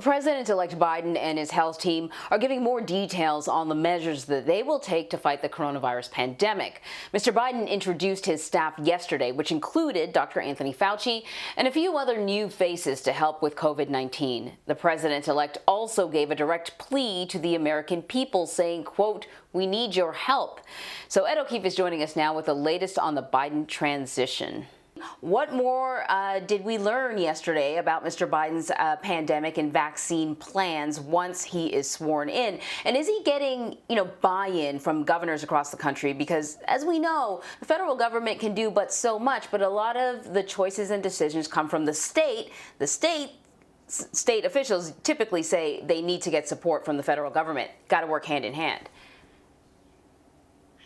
President-elect Biden and his health team are giving more details on the measures that they will take to fight the coronavirus pandemic. Mr. Biden introduced his staff yesterday, which included Dr. Anthony Fauci and a few other new faces to help with COVID-19. The president-elect also gave a direct plea to the American people, saying, quote, "We need your help." So Ed O'Keefe is joining us now with the latest on the Biden transition. What more did we learn yesterday about Mr. Biden's pandemic and vaccine plans once he is sworn in? And is he getting, buy-in from governors across the country? Because as we know, the federal government can do but so much, but a lot of the choices and decisions come from the state. State officials typically say they need to get support from the federal government. Got to work hand in hand.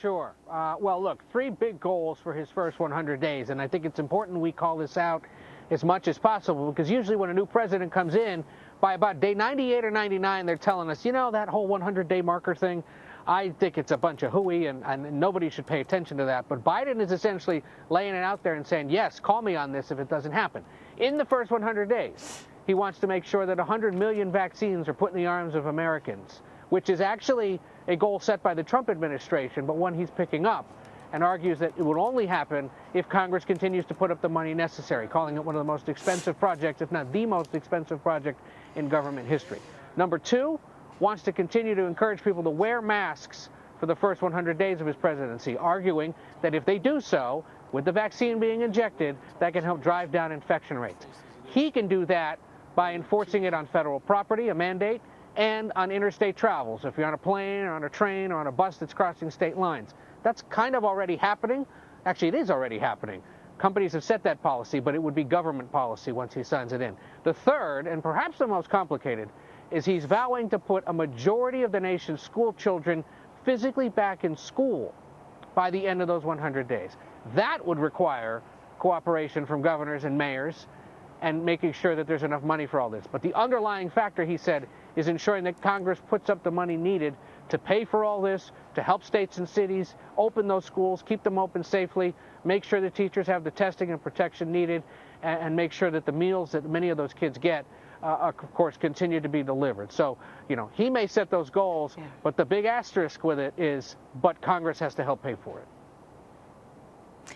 Sure. Well, look, 3 big goals for his first 100 days, and I think it's important we call this out as much as possible, because usually when a new president comes in, by about day 98 or 99, they're telling us, that whole 100-day marker thing, I think it's a bunch of hooey, and nobody should pay attention to that. But Biden is essentially laying it out there and saying, yes, call me on this if it doesn't happen. In the first 100 days, he wants to make sure that 100 million vaccines are put in the arms of Americans, which is actually a goal set by the Trump administration, but one he's picking up, and argues that it would only happen if Congress continues to put up the money necessary, calling it one of the most expensive projects, if not the most expensive project in government history. Number 2, wants to continue to encourage people to wear masks for the first 100 days of his presidency, arguing that if they do so, with the vaccine being injected, that can help drive down infection rates. He can do that by enforcing it on federal property, a mandate, and on interstate travels, if you're on a plane or on a train or on a bus that's crossing state lines. That's kind of already happening. Actually, it is already happening. Companies have set that policy, but it would be government policy once he signs it in. The third, and perhaps the most complicated, is he's vowing to put a majority of the nation's school children physically back in school by the end of those 100 days. That would require cooperation from governors and mayors and making sure that there's enough money for all this. But the underlying factor, he said, is ensuring that Congress puts up the money needed to pay for all this, to help states and cities open those schools, keep them open safely, make sure the teachers have the testing and protection needed, and make sure that the meals that many of those kids get, of course, continue to be delivered. So, he may set those goals, but the big asterisk with it is, but Congress has to help pay for it.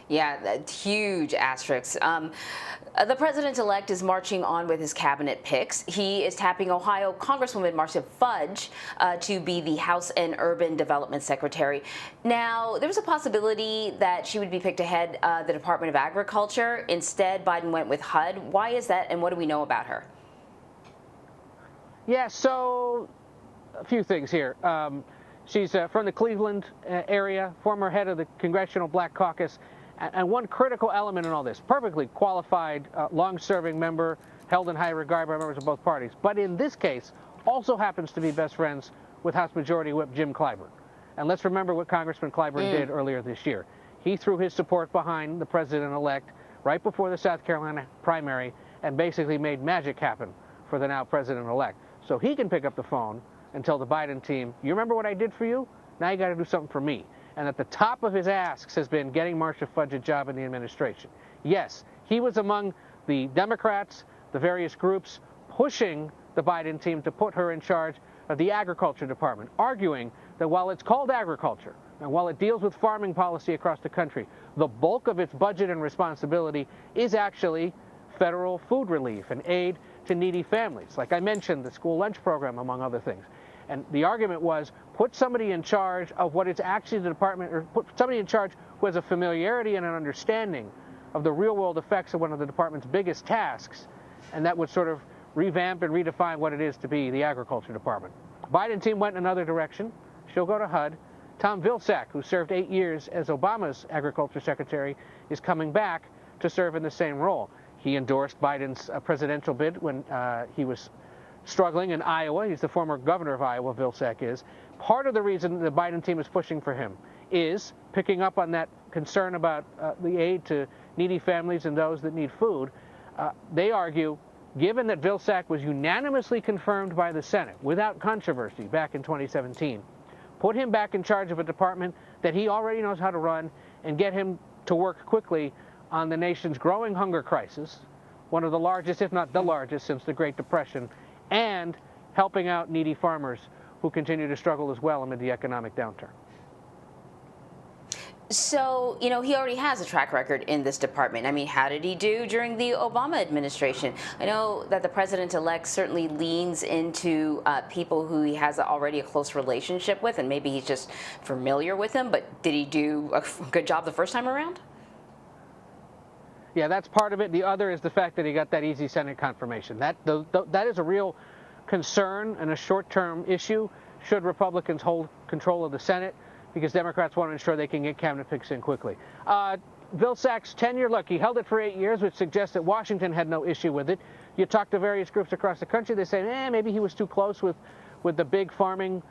Yeah, huge asterisks. The president-elect is marching on with his cabinet picks. He is tapping Ohio Congresswoman Marcia Fudge to be the House and Urban Development Secretary. Now, there was a possibility that she would be picked ahead the Department of Agriculture. Instead, Biden went with HUD. Why is that, and what do we know about her? Yeah, so a few things here. She's from the Cleveland area, former head of the Congressional Black Caucus. And one critical element in all this, perfectly qualified, long-serving member, held in high regard by members of both parties, but in this case, also happens to be best friends with House Majority Whip Jim Clyburn. And let's remember what Congressman Clyburn did earlier this year. He threw his support behind the president-elect right before the South Carolina primary and basically made magic happen for the now president-elect. So he can pick up the phone and tell the Biden team, you remember what I did for you? Now you got to do something for me. And at the top of his asks has been getting Marcia Fudge a job in the administration. Yes, he was among the Democrats, the various groups, pushing the Biden team to put her in charge of the Agriculture Department, arguing that while it's called agriculture, and while it deals with farming policy across the country, the bulk of its budget and responsibility is actually federal food relief and aid to needy families. Like I mentioned, the school lunch program, among other things. And the argument was, put somebody in charge of what is actually the department, or put somebody in charge who has a familiarity and an understanding of the real-world effects of one of the department's biggest tasks, and that would sort of revamp and redefine what it is to be the Agriculture Department. Biden team went in another direction. She'll go to HUD. Tom Vilsack, who served 8 years as Obama's Agriculture Secretary, is coming back to serve in the same role. He endorsed Biden's presidential bid when he was struggling in Iowa. He's the former governor of Iowa, Vilsack is. Part of the reason the Biden team is pushing for him is picking up on that concern about the aid to needy families and those that need food. They argue, given that Vilsack was unanimously confirmed by the Senate without controversy back in 2017, put him back in charge of a department that he already knows how to run and get him to work quickly on the nation's growing hunger crisis, one of the largest, if not the largest, since the Great Depression, and helping out needy farmers who continue to struggle as well amid the economic downturn. So, he already has a track record in this department. I mean, how did he do during the Obama administration? I know that the president-elect certainly leans into people who he has already a close relationship with, and maybe he's just familiar with them, but did he do a good job the first time around? Yeah, that's part of it. The other is the fact that he got that easy Senate confirmation. That is a real concern and a short-term issue should Republicans hold control of the Senate, because Democrats want to ensure they can get cabinet picks in quickly. Vilsack's tenure, look, he held it for 8 years, which suggests that Washington had no issue with it. You talk to various groups across the country, they say, maybe he was too close with the big farming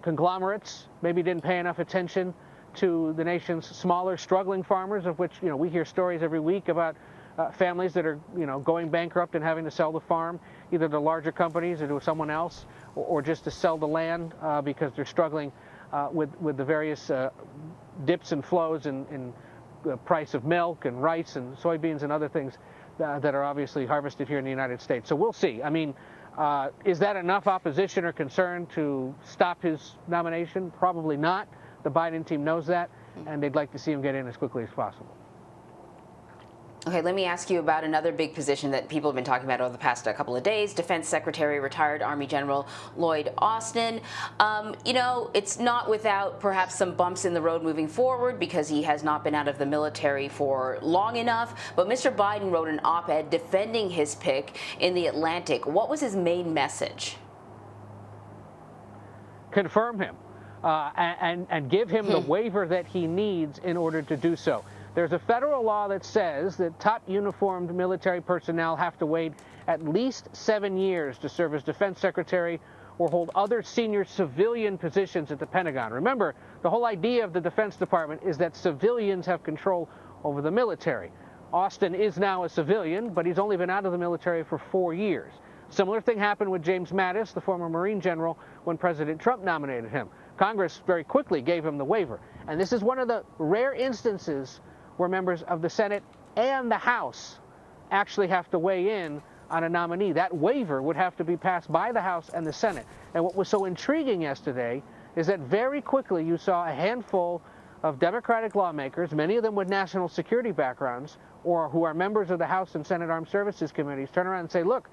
conglomerates, maybe didn't pay enough attention to the nation's smaller, struggling farmers, of which we hear stories every week about families that are going bankrupt and having to sell the farm, either to larger companies or to someone else, or just to sell the land because they're struggling with the various dips and flows in the price of milk and rice and soybeans and other things that are obviously harvested here in the United States. So we'll see. I mean, is that enough opposition or concern to stop his nomination? Probably not. The Biden team knows that, and they'd like to see him get in as quickly as possible. Okay, let me ask you about another big position that people have been talking about over the past couple of days. Defense Secretary, retired Army General Lloyd Austin. It's not without perhaps some bumps in the road moving forward because he has not been out of the military for long enough. But Mr. Biden wrote an op-ed defending his pick in The Atlantic. What was his main message? Confirm him and give him the waiver that he needs in order to do so. There's a federal law that says that top uniformed military personnel have to wait at least 7 years to serve as defense secretary or hold other senior civilian positions at the Pentagon. Remember, the whole idea of the Defense Department is that civilians have control over the military. Austin is now a civilian, but he's only been out of the military for 4 years. Similar thing happened with James Mattis, the former Marine general, when President Trump nominated him. Congress very quickly gave him the waiver. And this is one of the rare instances where members of the Senate and the House actually have to weigh in on a nominee. That waiver would have to be passed by the House and the Senate. And what was so intriguing yesterday is that very quickly you saw a handful of Democratic lawmakers, many of them with national security backgrounds, or who are members of the House and Senate Armed Services Committees, turn around and say, look,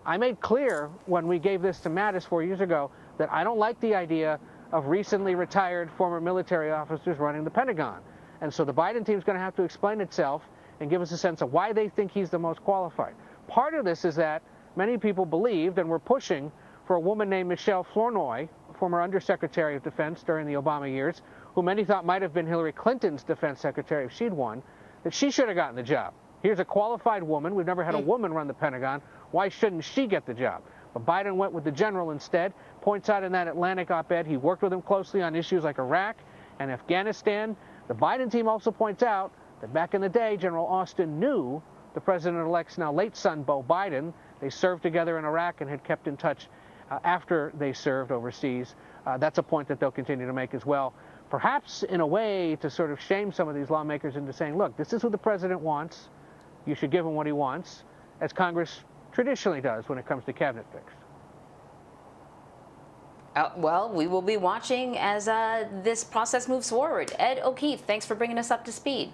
I made clear when we gave this to Mattis 4 years ago that I don't like the idea of recently retired former military officers running the Pentagon. And so the Biden team is going to have to explain itself and give us a sense of why they think he's the most qualified. Part of this is that many people believed and were pushing for a woman named Michelle Flournoy, former Undersecretary of Defense during the Obama years, who many thought might have been Hillary Clinton's defense secretary if she'd won, that she should have gotten the job. Here's a qualified woman. We've never had a woman run the Pentagon. Why shouldn't she get the job? But Biden went with the general instead. Points out in that Atlantic op-ed he worked with him closely on issues like Iraq and Afghanistan. The Biden team also points out that back in the day, General Austin knew the president-elect's now late son, Beau Biden. They served together in Iraq and had kept in touch after they served overseas. That's a point that they'll continue to make as well. Perhaps in a way to sort of shame some of these lawmakers into saying, look, this is who the president wants. You should give him what he wants, as Congress traditionally does when it comes to cabinet picks. Well, we will be watching as this process moves forward. Ed O'Keefe, thanks for bringing us up to speed.